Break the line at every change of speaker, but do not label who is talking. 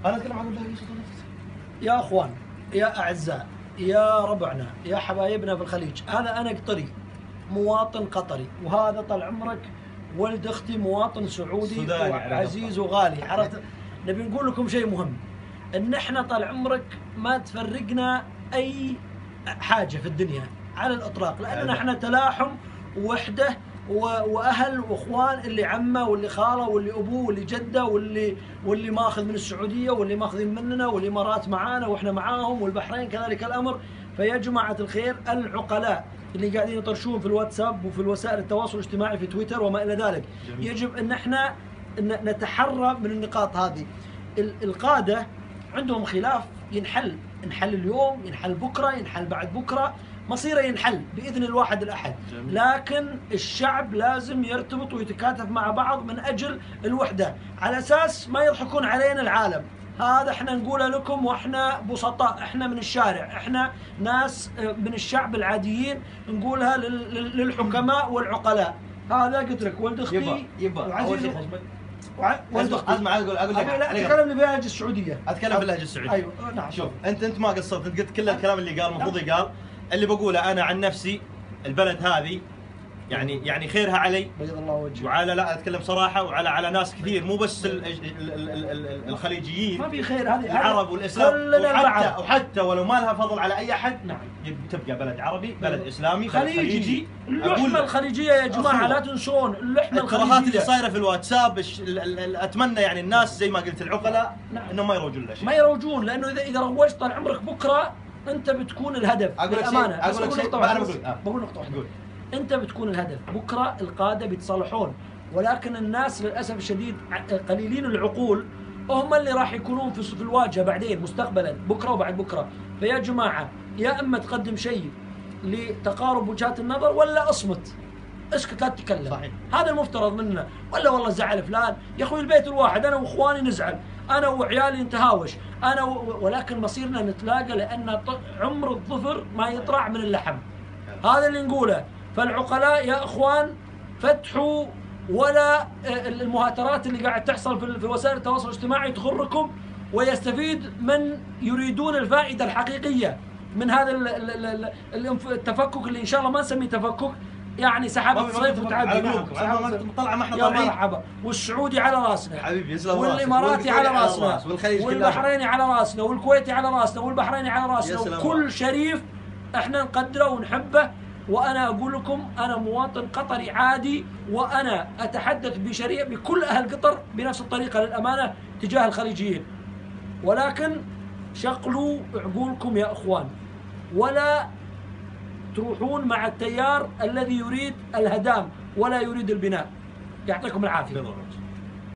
انا اتكلم عن اللهجه.
يا اخوان، يا اعزاء، يا ربعنا، يا حبايبنا في الخليج، هذا انا قطري مواطن قطري، وهذا طال عمرك ولد اختي مواطن سعودي وعزيز وغالي. عرفت؟ نبي نقول لكم شيء مهم، ان احنا طال عمرك ما تفرقنا اي حاجه في الدنيا على الاطلاق، لاننا احنا تلاحم ووحده واهل واخوان، اللي عمه واللي خاله واللي ابوه واللي جده واللي ماخذ من السعوديه واللي ماخذين مننا، والامارات معانا واحنا معاهم، والبحرين كذلك الامر. فيا جماعه الخير، العقلاء اللي قاعدين يطرشون في الواتساب وفي الوسائل التواصل الاجتماعي في تويتر وما الى ذلك، يجب ان احنا نتحرى من النقاط هذه. القاده عندهم خلاف ينحل اليوم، ينحل بكره، ينحل بعد بكره، مصيره ينحل باذن الواحد الاحد. لكن الشعب لازم يرتبط ويتكاتف مع بعض من اجل الوحده، على اساس ما يضحكون علينا العالم. هذا احنا نقوله لكم، واحنا بسطاء، احنا من الشارع، احنا ناس من الشعب العاديين، نقولها للحكماء والعقلاء. هذا قلت لك ولد اختي
وعزيز
ولد اختي.
اسمع، اقول لك
اتكلم باللهجه السعوديه.
اتكلم باللهجه السعوديه.
ايوه نعم.
شوف انت ما قصرت، انت قلت كل الكلام اللي قال المفروض يقال. اللي بقوله انا عن نفسي، البلد هذه يعني خيرها علي،
بيض الله وجهك،
وعلى، لا اتكلم صراحه، وعلى ناس كثير، مو بس الخليجيين،
ما في خير. هذه
العرب والاسلام،
كلنا
وحتى ولو ما لها فضل على اي احد.
نعم.
تبقى بلد عربي، بلد اسلامي،
خليجي. اللحمه الخليجيه يا جماعه لا تنسون اللحمه
الترهات
الخليجيه
اللي صايره في الواتساب. اتمنى يعني الناس زي ما قلت العقلاء انهم ما يروجون له شيء،
ما يروجون، لانه اذا روجت طال عمرك بكره انت بتكون الهدف.
اقول لك شيء،
بقول نقطه واحده. انت بتكون الهدف، بكره القاده بيتصالحون، ولكن الناس للاسف الشديد قليلين العقول هم اللي راح يكونون في الواجهه بعدين مستقبلا، بكره وبعد بكره. فيا جماعه، يا اما تقدم شيء لتقارب وجهات النظر، ولا اصمت، اسكت لا تتكلم.
صحيح.
هذا المفترض مننا. ولا والله زعل فلان، يا اخوي البيت الواحد، انا واخواني نزعل، انا وعيالي نتهاوش، ولكن مصيرنا نتلاقى، لان عمر الظفر ما يطلع من اللحم. هذا اللي نقوله. فالعقلاء يا اخوان فتحوا، ولا المهاترات اللي قاعد تحصل في وسائل التواصل الاجتماعي تغركم، ويستفيد من يريدون الفائده الحقيقيه من هذا التفكك، اللي ان شاء الله ما نسميه تفكك، يعني سحابه صيف وتعدي.
طلع ما احنا
طالعين. يا مرحبا. والسعودي على راسنا
حبيبي، يسلم راسك،
والاماراتي على راسنا،
والبحريني
على راسنا، والكويتي على راسنا، والبحريني على راسنا، وكل شريف احنا نقدره ونحبه. وانا اقول لكم، انا مواطن قطري عادي، وانا اتحدث بكل اهل قطر بنفس الطريقه للامانه تجاه الخليجيين. ولكن شغلوا عقولكم يا اخوان، ولا تروحون مع التيار الذي يريد الهدام ولا يريد البناء. يعطيكم العافيه.